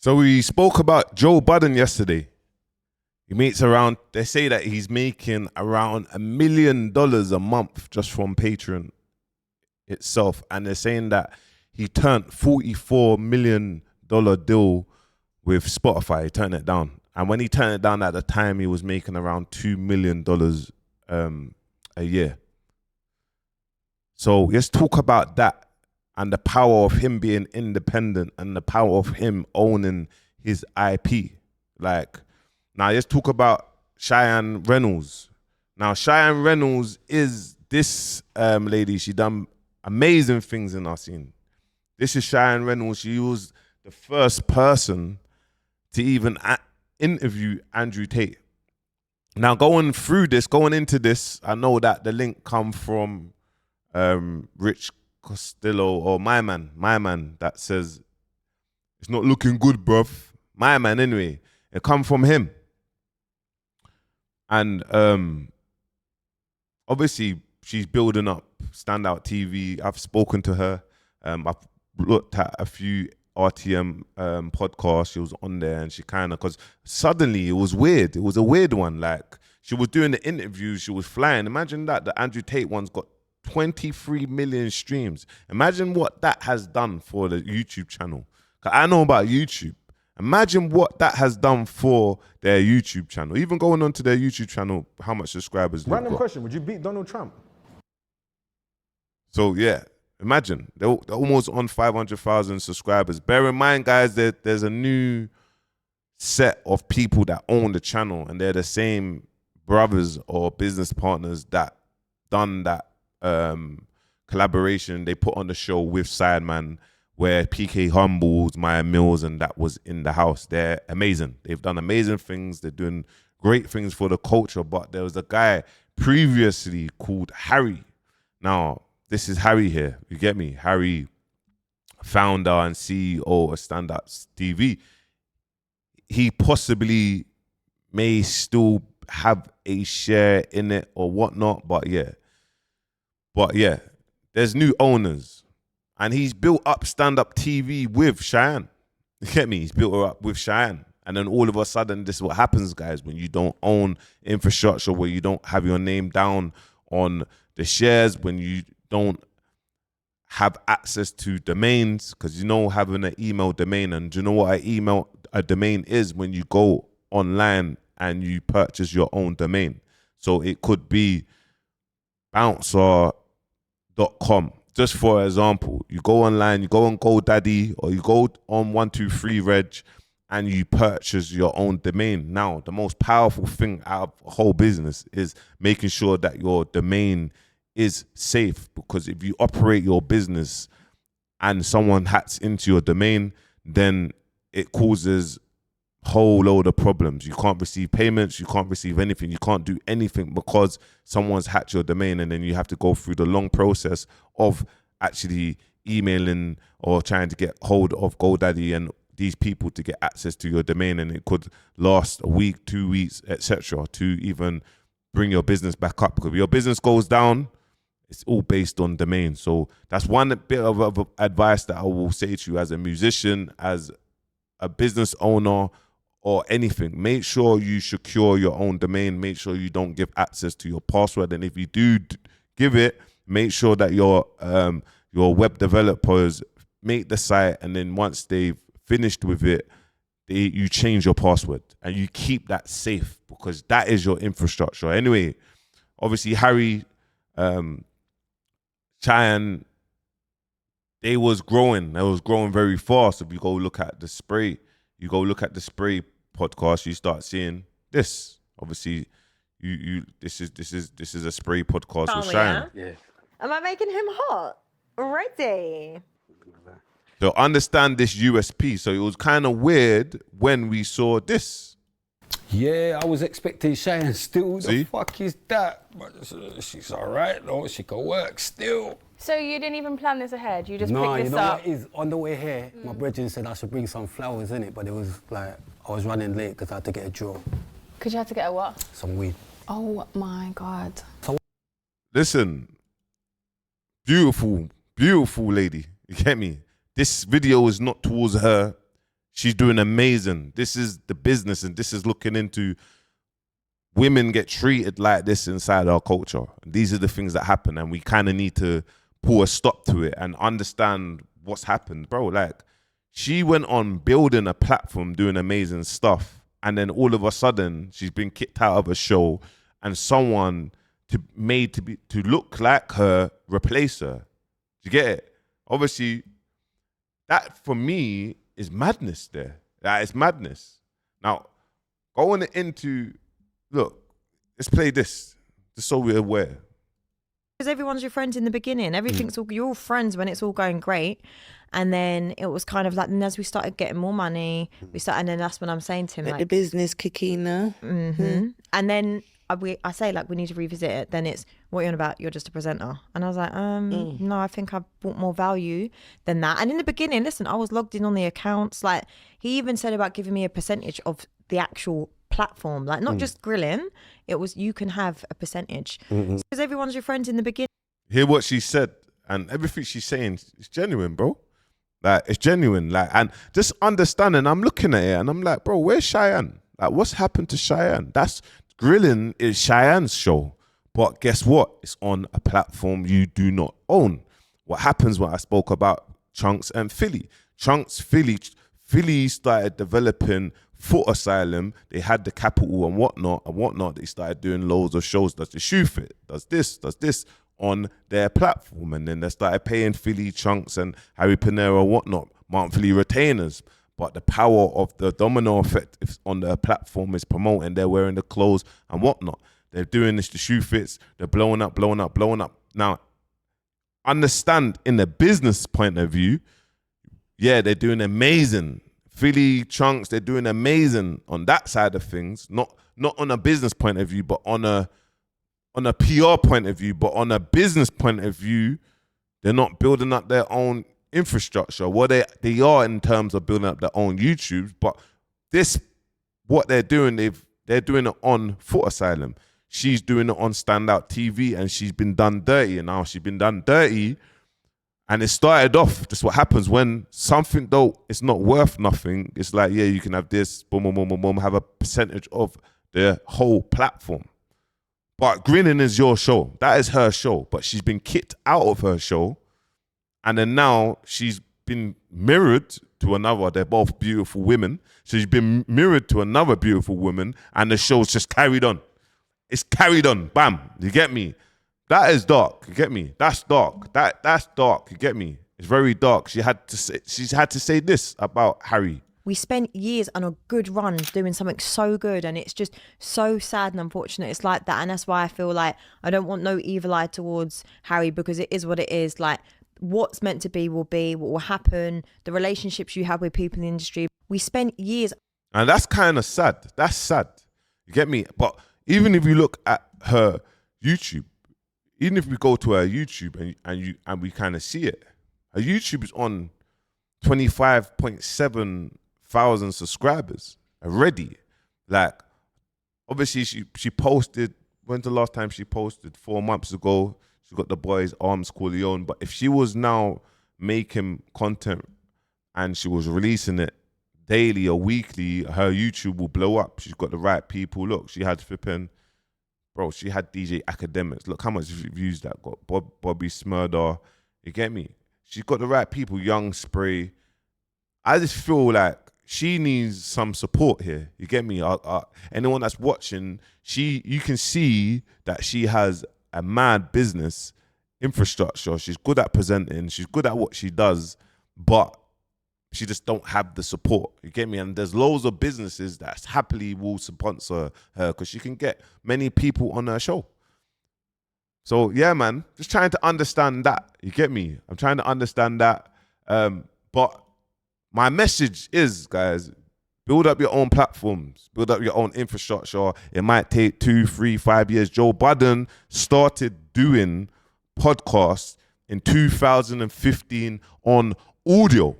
So we spoke about Joe Budden yesterday. They say that he's making around $1 million a month just from Patreon itself. And they're saying that he turned $44 million deal with Spotify. He turned it down. And when he turned it down at the time, he was making around $2 million a year. So let's talk about that and the power of him being independent and the power of him owning his IP. Like, now let's talk about Cheyenne Reynolds. Now, Cheyenne Reynolds is this lady. She done amazing things in our scene. This is Cheyenne Reynolds. She was the first person to even interview Andrew Tate. Now, going into this, I know that the link come from Rich Costello or my man that says it's not looking good, bruv. My man, anyway. It come from him. And obviously she's building up Standout TV. I've spoken to her. I've looked at a few RTM podcasts. She was on there and she kind of, because suddenly it was weird. It was a weird one. Like, she was doing the interview, she was flying. Imagine that the Andrew Tate one's got 23 million streams. Imagine what that has done for the YouTube channel. 'Cause I know about YouTube. Imagine what that has done for their YouTube channel. Even going onto their YouTube channel, how much subscribers they've Random got. question, would you beat Donald Trump? So yeah, imagine. They're almost on 500,000 subscribers. Bear in mind, guys, that there's a new set of people that own the channel, and they're the same brothers or business partners that done that collaboration they put on the show with Sideman, where PK Humbles, Maya Mills, and that was in the house. They're amazing. They've done amazing things. They're doing great things for the culture. But there was a guy previously called Harry. Now, this is Harry here. You get me? Harry, founder and CEO of Stand Up TV. He possibly may still have a share in it or whatnot. But yeah, there's new owners. And he's built up stand-up TV with Cheyenne. You get me? He's built her up with Cheyenne. And then all of a sudden, this is what happens, guys, when you don't own infrastructure, where you don't have your name down on the shares, when you don't have access to domains, because having an email domain, and do you know what a domain is? When you go online and you purchase your own domain. So it could be bouncer.com. Just for example, you go online, you go on GoDaddy, or you go on 123reg and you purchase your own domain. Now, the most powerful thing out of the whole business is making sure that your domain is safe, because if you operate your business and someone hacks into your domain, then it causes a whole load of problems. You can't receive payments, you can't receive anything, you can't do anything because someone's hacked your domain, and then you have to go through the long process of actually emailing or trying to get hold of GoDaddy and these people to get access to your domain, and it could last a week, 2 weeks, etc., to even bring your business back up. Because if your business goes down, it's all based on domain. So that's one bit of advice that I will say to you as a musician, as a business owner, or anything. Make sure you secure your own domain. Make sure you don't give access to your password. And if you do give it, make sure that your web developers make the site, and then once they've finished with it, you change your password and you keep that safe, because that is your infrastructure. Anyway, obviously Harry, Cheyenne, they was growing very fast. If you go look at the Spray podcast, you start seeing this. Obviously, this is a Spray podcast with Cheyenne. Yeah. Am I making him hot already? So understand this USP. So it was kind of weird when we saw this. Yeah, I was expecting Cheyenne still. See? The fuck is that? But she's all right, though. She can work still. So you didn't even plan this ahead? You just No, picked you this know up? what it is? On the way here, my brethren said I should bring some flowers in it, but it was like, I was running late because I had to get a draw. Because you had to get a what? Some weed. Oh my God. Listen, beautiful lady. You get me? This video is not towards her She's doing amazing. This is the business, and this is looking into women get treated like this inside our culture. These are the things that happen, and we kind of need to pull a stop to it and understand what's happened, bro. Like, she went on building a platform, doing amazing stuff, and then all of a sudden she's been kicked out of a show, and someone to look like her replace her. Do you get it? Obviously, that for me is madness. There, that is madness. Now, going into look, let's play this, just so we're aware. Because everyone's your friend in the beginning. Everything's all, you're all friends when it's all going great. And then it was kind of like, and as we started getting more money, and then that's when I'm saying to him, Let like, the business kick in now. And then I say, like, we need to revisit it. Then it's, what are you on about? You're just a presenter. And I was like, no, I think I've brought more value than that. And in the beginning, listen, I was logged in on the accounts. Like, he even said about giving me a percentage of the actual platform, like not just grilling. It was, you can have a percentage because everyone's your friend in the beginning. Hear what she said, and everything she's saying is genuine, bro. Like, it's genuine. Like, and just understanding, I'm looking at it and I'm like, bro, where's Cheyenne? Like, what's happened to Cheyenne? That's grilling is Cheyenne's show, but guess what? It's on a platform you do not own. What happens when I spoke about Chunks and Philly? Philly started developing Foot Asylum. They had the capital and whatnot. They started doing loads of shows. Does the shoe fit? Does this on their platform? And then they started paying Philly, Chunks, and Harry Panera, whatnot, monthly retainers. But the power of the domino effect on their platform is promoting. They're wearing the clothes and whatnot. They're doing this, the shoe fits. They're blowing up. Now, understand in the business point of view, yeah, they're doing amazing. Philly, Chunks, they're doing amazing on that side of things. Not on a business point of view, but on a PR point of view. But on a business point of view, they're not building up their own infrastructure. Well, they are in terms of building up their own YouTubes, but what they're doing, they're doing it on Foot Asylum. She's doing it on Standout TV, and she's been done dirty, and now she's been done dirty. And it started off, just what happens when something, though, it's not worth nothing. It's like, yeah, you can have this, boom, boom, boom, boom, boom, have a percentage of the whole platform. But Grinning is your show. That is her show. But she's been kicked out of her show. And then now she's been mirrored to another. They're both beautiful women. So she's been mirrored to another beautiful woman. And the show's just carried on. It's carried on. Bam. You get me? That is dark. You get me? That's dark. That's dark. You get me? It's very dark. She's had to say this about Harry. We spent years on a good run doing something so good, and it's just so sad and unfortunate it's like that. And that's why I feel like I don't want no evil eye towards Harry, because it is what it is. Like, what's meant to be, what will happen. The relationships you have with people in the industry. We spent years. And that's kind of sad. That's sad. You get me? But even if you look at her YouTube, even if we go to her YouTube and we kind of see it, her YouTube is on 25.7 thousand subscribers already. Like, obviously she posted, when's the last time she posted? 4 months ago. She got the boys Arms Corleone. But if she was now making content and she was releasing it daily or weekly, her YouTube will blow up. She's got the right people. Look, she had flipping, bro, she had DJ Academics. Look how much views that got. Bobby Smurder. You get me? She's got the right people. Young Spray. I just feel like she needs some support here. You get me? Anyone that's watching, you can see that she has a mad business infrastructure. She's good at presenting. She's good at what she does, but she just don't have the support. You get me? And there's loads of businesses that happily will sponsor her because she can get many people on her show. So yeah, man, just trying to understand that. You get me? I'm trying to understand that. But my message is, guys, build up your own platforms, build up your own infrastructure. It might take 2, 3, 5 years. Joe Budden started doing podcasts in 2015 on audio.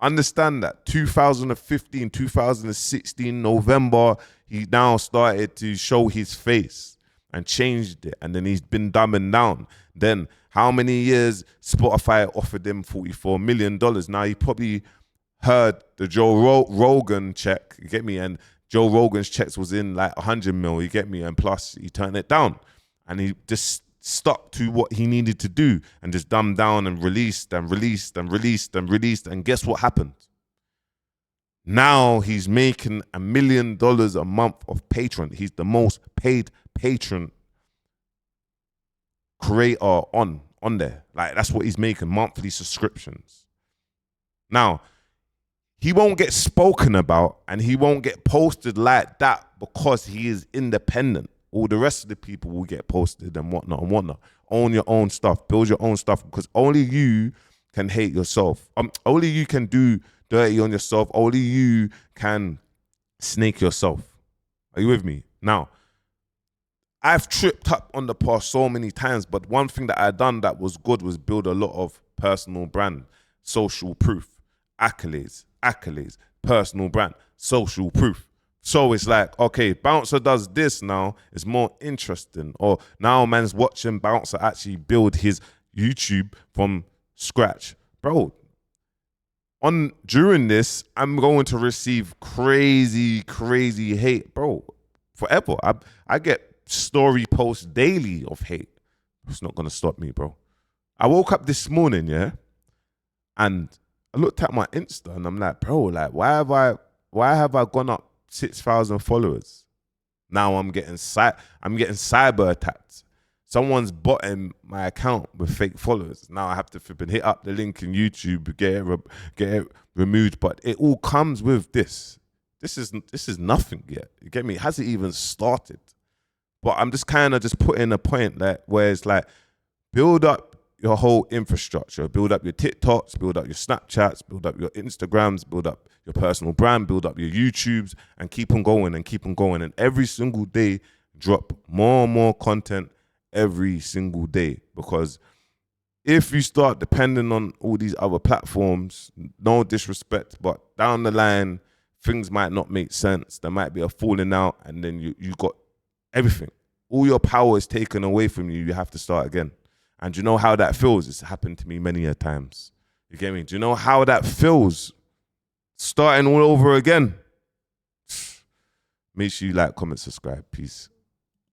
Understand that. 2015, 2016, November, he now started to show his face and changed it. And then he's been dumbing down. Then how many years Spotify offered him $44 million? Now he probably heard the Rogan check, you get me? And Joe Rogan's checks was in like 100 mil, you get me? And plus he turned it down and he just stuck to what he needed to do and just dumbed down and released. And guess what happened? Now he's making $1 million a month of Patreon. He's the most paid Patreon creator on there. Like, that's what he's making, monthly subscriptions. Now, he won't get spoken about and he won't get posted like that because he is independent. All the rest of the people will get posted and whatnot. Own your own stuff. Build your own stuff because only you can hate yourself. Only you can do dirty on yourself. Only you can snake yourself. Are you with me? Now, I've tripped up on the path so many times, but one thing that I done that was good was build a lot of personal brand, social proof, accolades, personal brand, social proof. So it's like, okay, Bouncer does this now, it's more interesting. Or now man's watching Bouncer actually build his YouTube from scratch. Bro, during this, I'm going to receive crazy hate, bro, forever. I get story posts daily of hate. It's not going to stop me, bro. I woke up this morning, yeah, and I looked at my Insta and I'm like, bro, like, why have I gone up 6,000 followers? Now I'm getting cyber attacked. Someone's botting my account with fake followers. Now I have to flip and hit up the link in YouTube, get it removed. But it all comes with this. This is nothing yet. You get me? It hasn't even started. But I'm just kind of just putting a point where it's like, build up your whole infrastructure, build up your TikToks, build up your Snapchats, build up your Instagrams, build up your personal brand, build up your YouTubes, and keep on going. And every single day, drop more and more content every single day. Because if you start depending on all these other platforms, no disrespect, but down the line, things might not make sense. There might be a falling out, and then you got everything. All your power is taken away from you. You have to start again. And you know how that feels? It's happened to me many a times. You get me? Do you know how that feels? Starting all over again. Make sure you like, comment, subscribe. Peace.